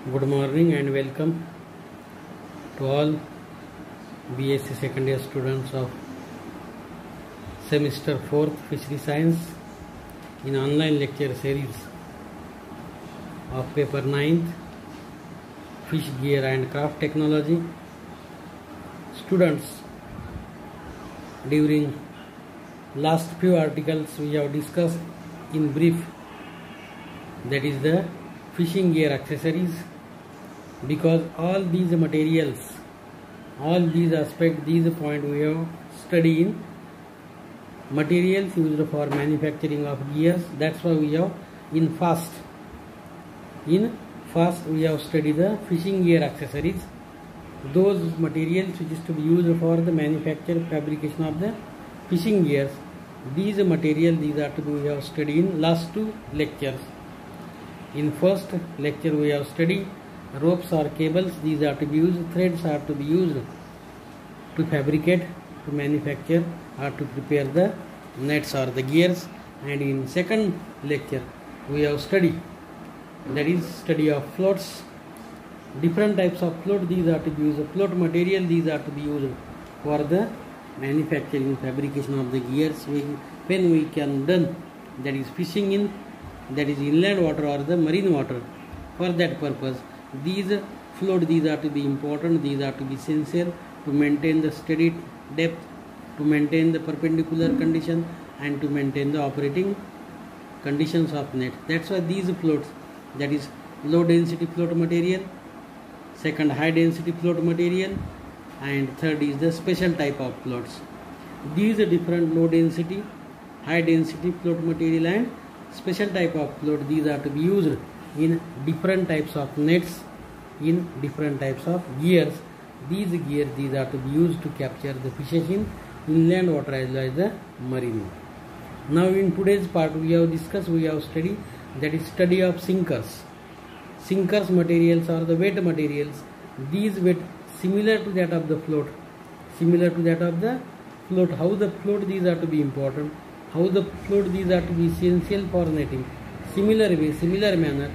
Good morning and welcome to all BSc second year students of semester 4th Fishery Science in online lecture series of paper 9th Fish Gear and Craft Technology. Students, during last few articles we have discussed in brief, that is the fishing gear accessories, because all these materials, all these aspects, these points we have studied in materials used for manufacturing of gears. That's why we have in first we have studied the fishing gear accessories, those materials which is to be used for the manufacture fabrication of the fishing gears. These materials, these are to be we have studied in last two lectures. In first lecture we have studied ropes or cables, these are to be used, threads are to be used to fabricate, to manufacture or to prepare the nets or the gears. And in second lecture we have studied, that is study of floats, different types of float, these are to be used, float material, these are to be used for the manufacturing fabrication of the gears. When we can done, that is fishing in, that is inland water or the marine water. For that purpose, these float, these are to be important, these are to be essential to maintain the steady depth, to maintain the perpendicular condition and to maintain the operating conditions of net. That's why these floats, that is low density float material, second high density float material, and third is the special type of floats. These are different low density, high density float material and special type of float, these are to be used in different types of nets, in different types of gears. These gears, these are to be used to capture the fishes in inland water as well as the marine water. Now in today's part we have discussed, we have studied, that is study of sinkers. Sinkers materials are the weight materials. These weight similar to that of the float, similar to that of the float. How the float, these are to be important, how the float, these are to be essential for netting. Similar way, similar manner,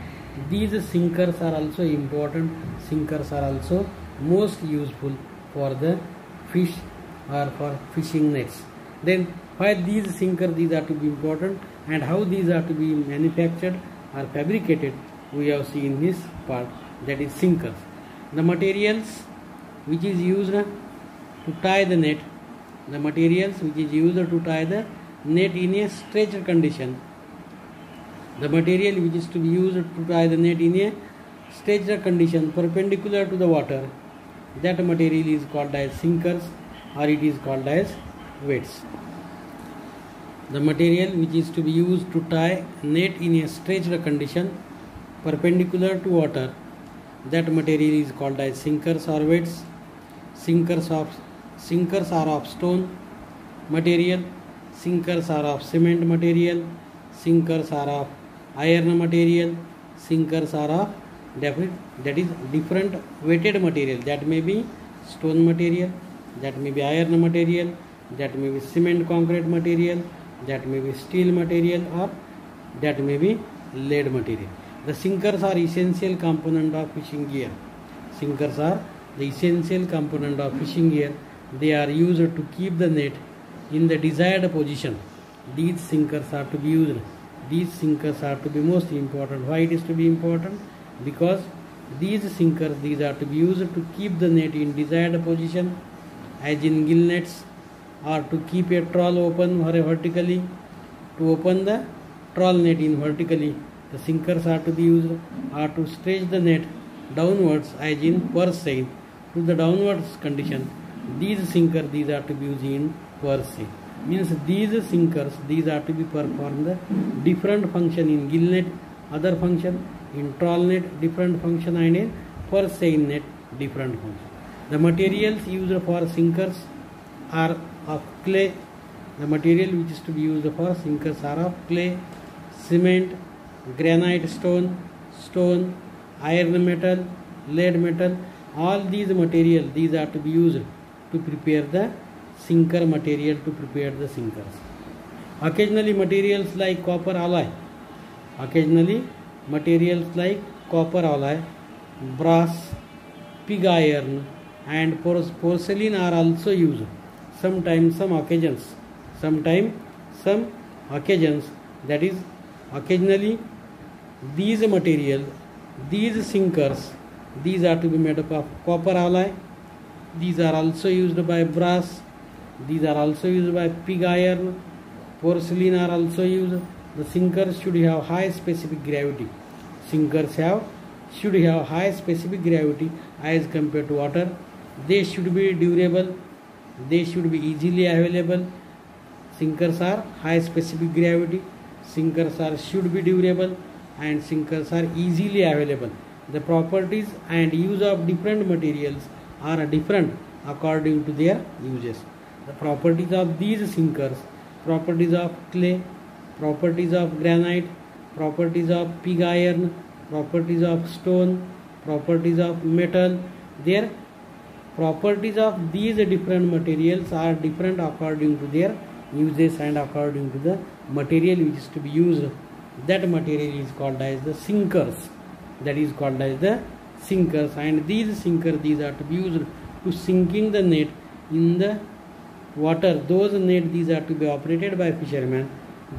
these sinkers are also important. Sinkers are also most useful for the fish or for fishing nets. Then why these sinkers, these are to be important, and how these are to be manufactured or fabricated, we have seen in this part, that is sinkers. The materials which is used to tie the net, the materials which is used to tie the net in a stretched condition, the material which is to be used to tie the net in a stretched condition perpendicular to the water, that material is called as sinkers or it is called as weights. The material which is to be used to tie net in a stretched condition perpendicular to water, that material is called as sinkers or weights. Sinkers are of stone material, sinkers are of cement material, sinkers are of iron material, sinkers are of different weighted material, that may be stone material, that may be iron material, that may be cement concrete material, that may be steel material, or that may be lead material. The sinkers are essential component of fishing gear. Sinkers are the essential component of fishing gear. They are used to keep the net in the desired position. These sinkers are to be used. These sinkers are to be most important. Why it is to be important? Because these sinkers, these are to be used to keep the net in desired position, as in gill nets, or to keep a trawl open or vertically, to open the trawl net in vertically. The sinkers are to be used, or to stretch the net downwards, as in purse seine, to the downwards condition. These sinkers, these are to be used in purse seine. Means these sinkers, these are to be perform the different function in gill net, other function in trawl net, different function, and in purse seine net, different function. The materials used for sinkers are of clay. The material which is to be used for sinkers are of clay, cement, granite stone, iron metal, lead metal. All these materials, these are to be used to prepare the sinker material, to prepare the sinkers. Occasionally materials like copper alloy brass, pig iron and porcelain are also used. Sometimes some occasions, that is occasionally these material, these sinkers, these are to be made up of copper alloy. These are also used by brass. These are also used by pig iron. Porcelain are also used. The sinkers should have high specific gravity. Should have high specific gravity as compared to water. They should be durable. They should be easily available. Sinkers are high specific gravity. Sinkers should be durable, and sinkers are easily available. The properties and use of different materials are different according to their uses. The properties of these sinkers, properties of clay, properties of granite, properties of pig iron, properties of stone, properties of metal, their properties of these different materials are different according to their uses and according to the material which is to be used. That material is called as the sinkers. That is called as the sinkers. And these sinkers, these are to be used to sinking the net in the water. Those net, these are to be operated by fishermen.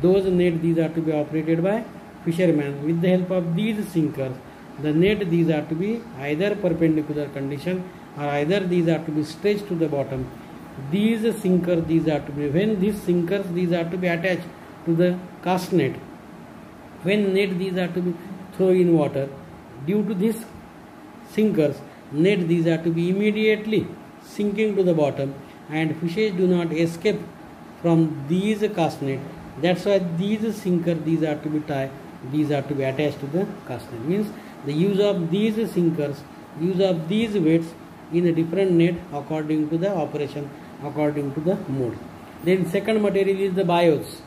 Those net, these are to be operated by fishermen. With the help of these sinkers, the net, these are to be either perpendicular condition or either these are to be stretched to the bottom. These sinkers, these are to be, when these sinkers, these are to be attached to the cast net. When net, these are to be thrown in water, due to these sinkers, net, these are to be immediately sinking to the bottom, and fishes do not escape from these cast net. That's why these sinkers, these are to be tied, these are to be attached to the cast net. Means the use of these sinkers, use of these weights in a different net according to the operation, according to the mode. Then second material is the bios.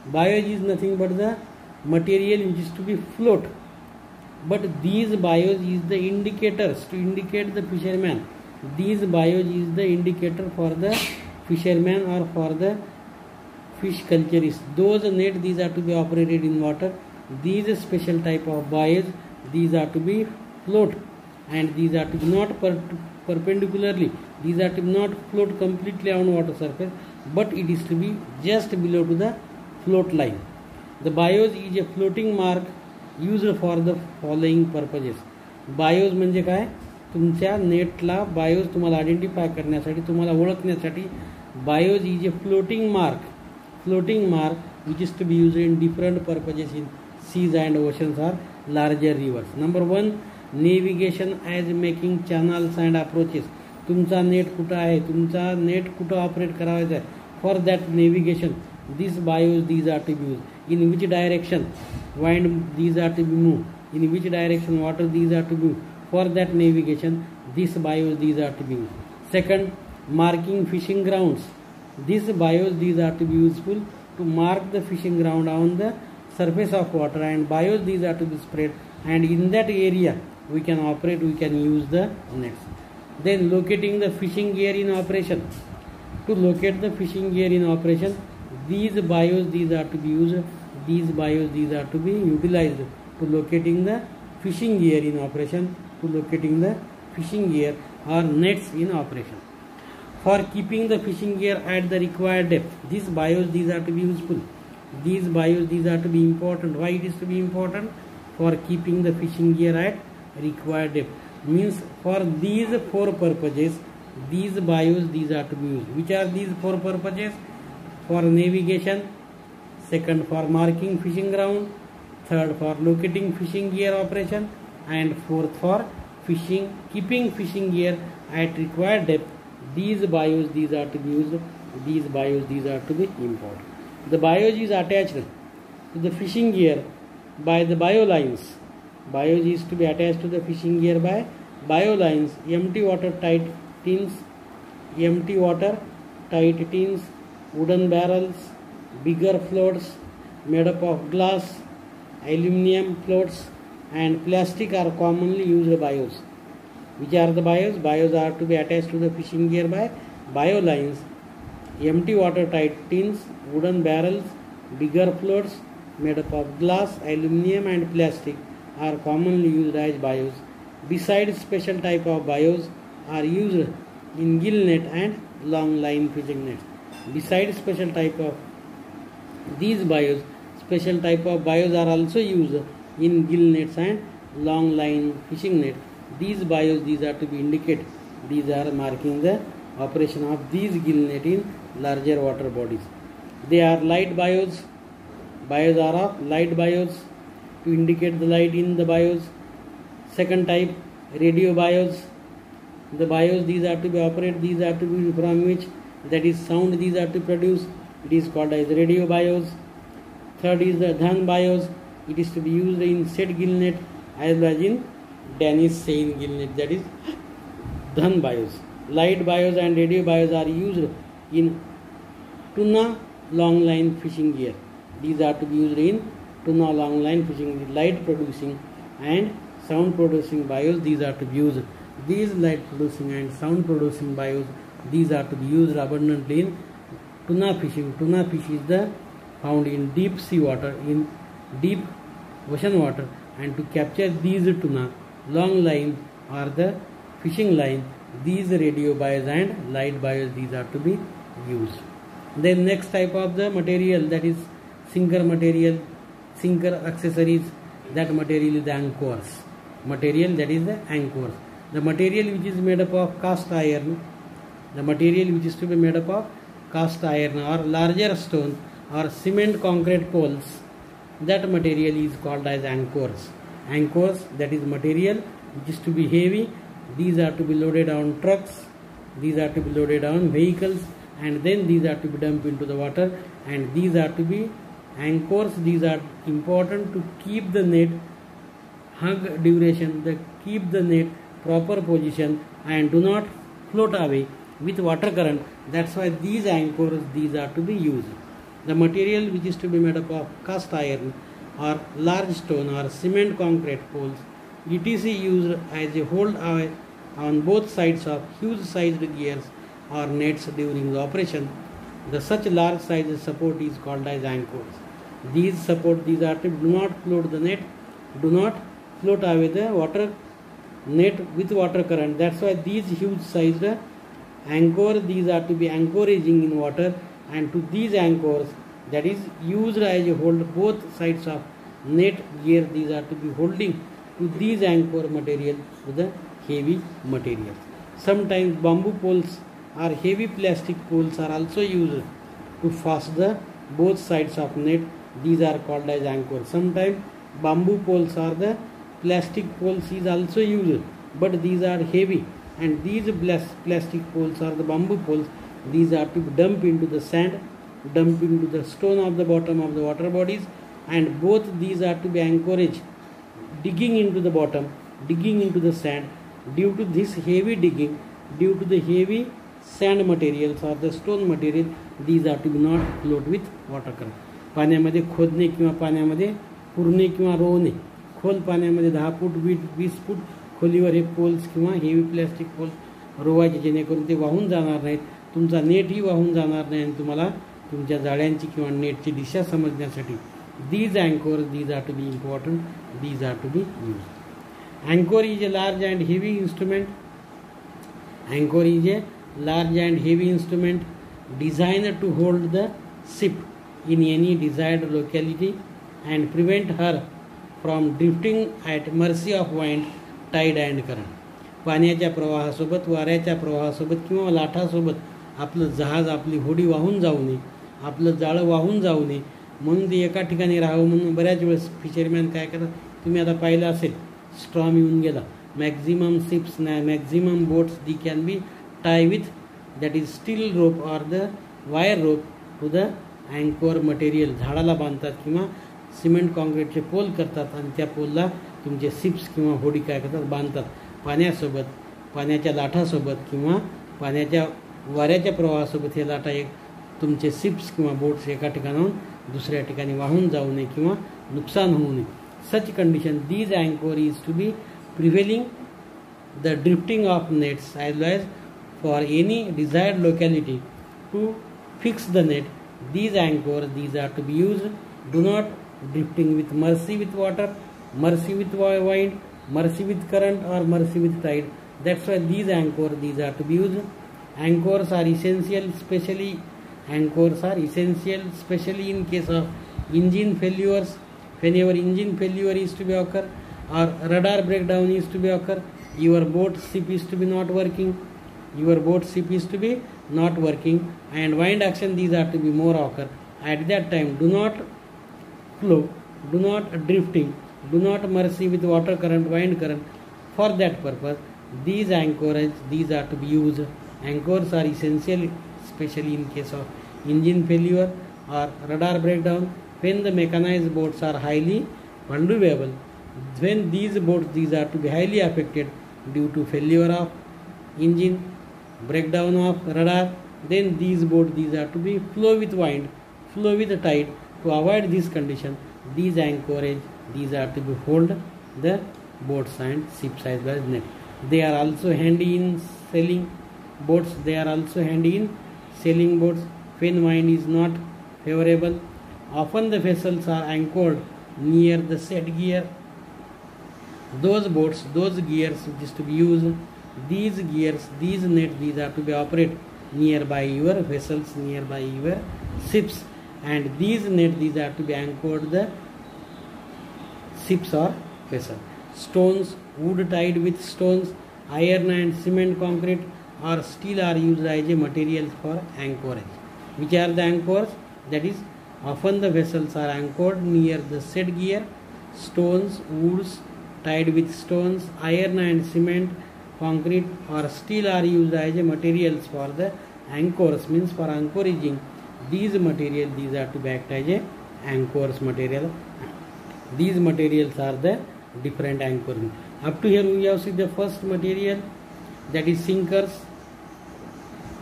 Bios is nothing but the material which is to be float. But these bios is the indicators to indicate the fisherman. These bios is the indicator for the fisherman or for the fish culturists. Those net, these are to be operated in water. These special type of bios, these are to be float, and these are to be not perpendicularly. These are to not float completely on water surface, but it is to be just below to the float line. The bios is a floating mark used for the following purposes. बायोज म्हणजे काय, तुमच्या नेटला बायोज तुम्हाला identify करण्यासाठी, तुम्हाला ओळखण्यासाठी buoys is a floating mark which is to be use in different purposes in seas and oceans are larger rivers. Number 1, navigation as making channels and approaches. तुमचा net कुठं आहे, तुमचा नेट कुठं ऑपरेट करायचा आहे, for that navigation these bios, these are to be used. In which direction wind, these are to be moved. In which direction water, these are to be moved. For that navigation, these bios, these are to be used. Second, marking fishing grounds. These bios, these are to be useful to mark the fishing ground on the surface of water, and bios, these are to be spread, and in that area we can operate, we can use the nets. Then locating the fishing gear in operation. To locate the fishing gear in operation, these bios, these are to be used. These bios, these are to be utilized to locating the fishing gear in operation, to locating the fishing gear or nets in operation. For keeping the fishing gear at the required depth, these bios, these are to be useful. These bios, these are to be important. Why it is to be important? For keeping the fishing gear at required depth. Means for these 4 purposes, these bios, these are to be used. Which are these 4 purposes? For navigation, second for marking fishing ground, third for locating fishing gear operation, and fourth for fishing, keeping fishing gear at required depth. These bios, these are to be used. These bios, these are to be important. The bios is attached to the fishing gear by the bio lines. Bios is to be attached to the fishing gear by bio lines. Empty water tight tins, wooden barrels, bigger floats made up of glass, aluminum floats, and plastic are commonly used bios. Which are the bios? Bios are to be attached to the fishing gear by bio lines. Empty water tight tins, wooden barrels, bigger floats made up of glass, aluminum, and plastic are commonly used as bios. Besides, special type of bios are used in gill net and long line fishing nets. Besides special type of these bios, special type of bios are also used in gill nets and long line fishing net. These bios, these are to be indicated. These are marking the operation of these gill net in larger water bodies. They are light bios. Bios are of light bios to indicate the light in the bios. Second type, radio bios. The bios, these are to be operated, these are to be from which, that is sound, these are to produce. It is called as radio bios. Third is the dhan bios. It is to be used in set gill net as well as in Danish seine gill net, that is dhan bios. Light bios and radio bios are used in tuna long line fishing gear. These are to be used in tuna long line fishing, light producing and sound producing bios. These are to be used. These light producing and sound producing bios, these are to be used abundantly in tuna fishing. Tuna fish is found in deep sea water, in deep ocean water, and to capture these tuna, long line or the fishing line, these radio bios and light bios, these are to be used. Then next type of the material, that is sinker material, sinker accessories. That material is the anchors. Material, that is the anchors. The material which is made up of cast iron, the material which is to be made up of cast iron or larger stone or cement concrete poles, that material is called as anchors. Anchors, that is material which is to be heavy. These are to be loaded on trucks, these are to be loaded on vehicles, and then these are to be dumped into the water, and these are to be anchors. These are important to keep the net hug duration, keep the net proper position and do not float away with water current. That's why these anchors, these are to be used. The material which is to be made up of cast iron or large stone or cement concrete poles, etc., used as a hold on both sides of huge sized gears or nets during the operation. The such large size support is called as anchors. These support, these are to do not float the net, do not float away the water net with water current. That's why these huge sized anchor, these are to be anchoring in water, and to these anchors, that is used as a hold both sides of net gear, these are to be holding to these anchor material to the heavy material. Sometimes bamboo poles or heavy plastic poles are also used to fasten the both sides of net. These are called as anchors. Sometimes bamboo poles or the plastic poles is also used, but these are heavy, and these plastic poles or the bamboo poles, these are to be dumped into the sand, dumped into the stone of the bottom of the water bodies, and both these are to be anchorage, digging into the bottom, digging into the sand. Due to this heavy digging, due to the heavy sand materials or the stone material, these are to be not float with water current. पाण्यामध्ये खोदणे किंवा पाण्यामध्ये पुरणे किंवा रोवणे, खोल पाण्यामध्ये 10 फूट 20 फूट खोलीवर हे poles किंवा heavy plastic poles रोवायचे, जेणेकरून ते वाहून जाणार नाहीत, तुमचा नेटही वाहून जाणार नाही, आणि तुम्हाला तुमच्या जाळ्यांची किंवा नेटची दिशा समजण्यासाठी these anchors, these are to be important, these are to be used. Anchor is a large and heavy instrument. Anchor is a large and heavy instrument designed to hold the ship in any desired locality and prevent her from drifting at mercy of wind, tide and current. पाण्याच्या प्रवाहासोबत, वाऱ्याच्या प्रवाहासोबत किंवा लाटासोबत आपलं जहाज, आपली होडी वाहून जाऊ नये, आपलं जाळं वाहून जाऊ नये, म्हणून ते एका ठिकाणी राहावं म्हणून बऱ्याच वेळेस फिशरमॅन काय करतात, तुम्ही आता पाहिलं असेल, स्ट्रॉम येऊन गेला, maximum ships, maximum boats, they can be tie with that is steel rope or the wire rope to the अँकोर मटेरियल. झाडाला बांधतात किंवा सिमेंट कॉन्क्रीटचे पोल करतात, आणि त्या पोलला तुमचे शिप्स किंवा होडी काय करतात, बांधतात. पाण्यासोबत, पाण्याच्या लाटासोबत किंवा पाण्याच्या वाऱ्याच्या प्रवाहासोबत हे लाटा एक तुमचे शिप्स किंवा बोट्स एका ठिकाणाहून दुसऱ्या ठिकाणी वाहून जाऊ नये किंवा नुकसान होऊ नये. Such condition, these anchor is to be prevailing the drifting of nets as well as for any desired locality to fix the net. These anchors, these are to be used. Do not drifting with mercy with water, mercy with wind, mercy with current or mercy with tide. That's why these anchors, these are to be used. Anchors are essential, especially in case of engine failures. Whenever engine failure is to be occur or radar breakdown is to be occur, your boat ship is to be not working. And wind action, these are to be more occur. At that time, do not flow, do not drifting, do not mercy with water current, wind current. For that purpose, these anchorage, these are to be used. Anchors are essential, especially in case of engine failure or radar breakdown. When the mechanized boats are highly vulnerable, when these boats, these are to be highly affected due to failure of engine, breakdown of radar, then these boats, these are to be flow with wind, flow with the tide. To avoid this condition, these anchorage, these are to be hold the boats and ships as well as net. They are also handy in sailing boats. When wind is not favorable, often the vessels are anchored near the set gear. Those boats, those gears which is to be used, these gears, these nets, these are to be operated nearby your vessels, nearby your ships, and these nets, these are to be anchored the ships or vessel. Stones, wood tied with stones, iron and cement, concrete or steel are used as a material for anchorage. Which are the anchors? That is, often the vessels are anchored near the set gear. Stones, woods tied with stones, iron and cement, concrete or steel are used as a materials for the anchors, means for anchoring. These material, these are to be act as a anchors material. These materials are the different anchoring. Up to here we have seen the first material, that is sinkers,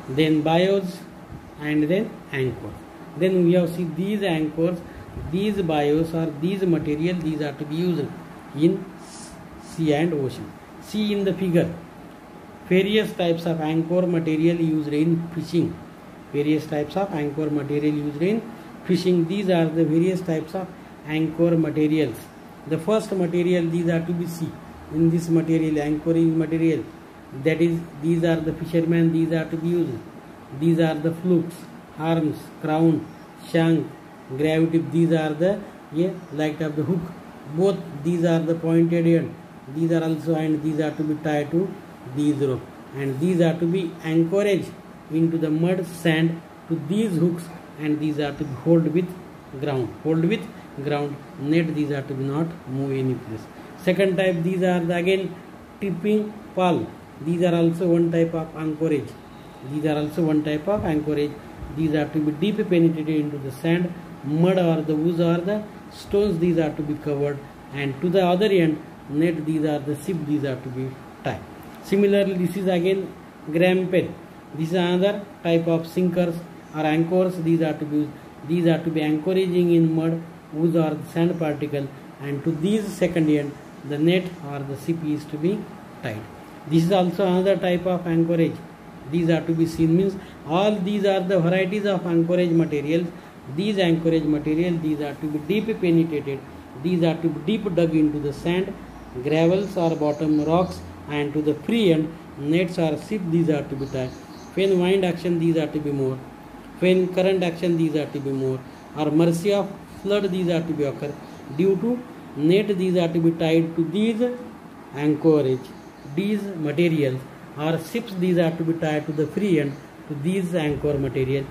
then bios, and then anchors. Then we have seen these anchors, these bios or these material, these are to be used in sea and ocean. See in the figure, various types of anchor material used in fishing. These are the various types of anchor materials. The first material, these are to be sea. In this material, anchoring material, that is, these are the fishermen, these are to be used. These are the flukes, arms, crown, shank, gravity. These are the like of the hook. Both these are the pointed end. These are also, and these are to be tied to these rope. And these are to be anchorage into the mud, sand to these hooks, and these are to be hold with ground. Net, these are to be not move any place. Second type, these are the again tipping pole. These are also one type of anchorage. These are to be deep penetrated into the sand, mud or the woods or the stones. These are to be covered, and to the other end net, these are the ship, these are to be tied. Similarly, this is again grampel. This is another type of sinkers or anchors. These are to be anchoring in mud, woods or the sand particle, and to these second end the net or the ship is to be tied. This is also another type of anchorage. These are to be seen, means all these are the varieties of anchorage materials. These anchorage material, these are to be deep penetrated. These are to be deep dug into the sand, gravels or bottom rocks, and to the free end nets or ship, these are to be tied. When wind action, these are to be more. When current action, these are to be more. Or mercy of flood, these are to be occur. Due to net, these are to be tied to these anchorage, these materials, or ships, these are to be tied to the free end to these anchor material,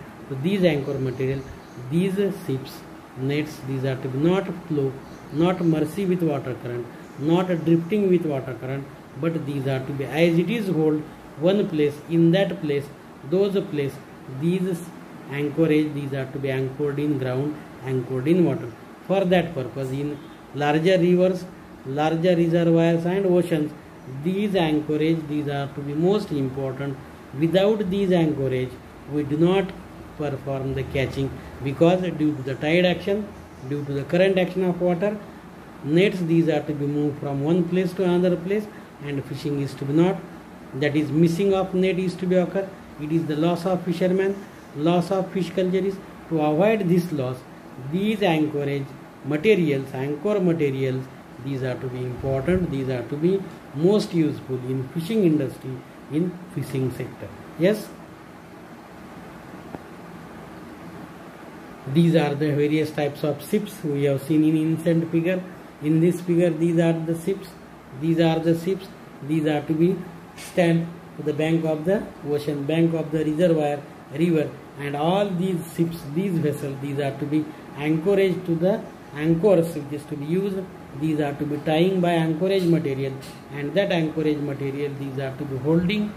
these ships, nets, these are to be not flow, not mercy with water current, not drifting with water current, but these are to be as it is hold one place, in that place, those place, these anchorage, these are to be anchored in ground, anchored in water. For that purpose, in larger rivers, larger reservoirs and oceans, these anchorage, these are to be most important. Without these anchorage, we do not perform the catching, because due to the tide action, due to the current action of water, nets, these are to be moved from one place to another place, and fishing is to be not, that is missing of net is to be occur. It is the loss of fishermen, loss of fish cultures. To avoid this loss, these anchorage materials, anchor materials, these are to be important, these are to be most useful in fishing industry, in fishing sector. Yes, these are the various types of ships we have seen in instant figure. In this figure, these are the ships, these are the ships, these are to be stand to the bank of the ocean, bank of the reservoir, river, and all these ships, these vessels, these are to be anchorage to the anchors which is to be used. These are to be tying by anchorage material, and that anchorage material, these are to be holding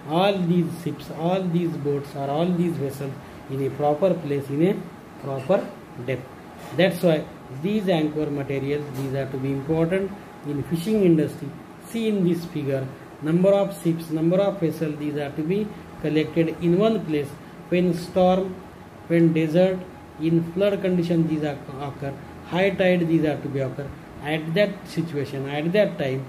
all these ships, all these boats, or all these vessels in a proper place, in a proper depth. That's why these anchor materials, these are to be important in fishing industry. See in this figure, number of ships, number of vessels, these are to be collected in one place. When storm, when desert, in flood condition, these are occur. High tide, these are to be occur. At that situation, at that time,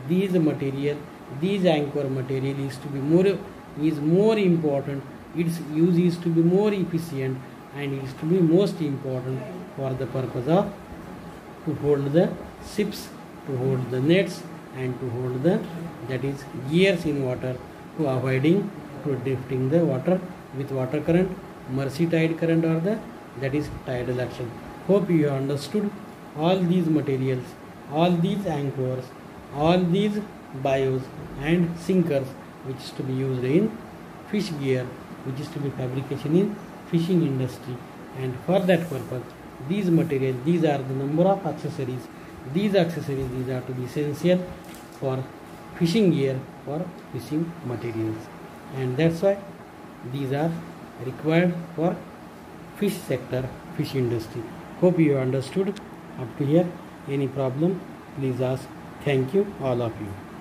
these material, these anchor material is to be more important. Its use is to be more efficient, and is to be most important for the purpose of to hold the ships, to hold the nets, and to hold the, that is, gears in water, to avoiding to drifting the water with water current, mercy tide current, or the, that is, tidal action. Hope you have understood all these materials, all these anchors, all these bios and sinkers which is to be used in fish gear, which is to be fabrication in fishing industry. And for that purpose, these materials, these are the number of accessories. These accessories, these are to be essential for fishing gear, for fishing materials, and that's why these are required for fish sector, fish industry. Hope you understood up to here. Any problem, please ask. Thank you, all of you.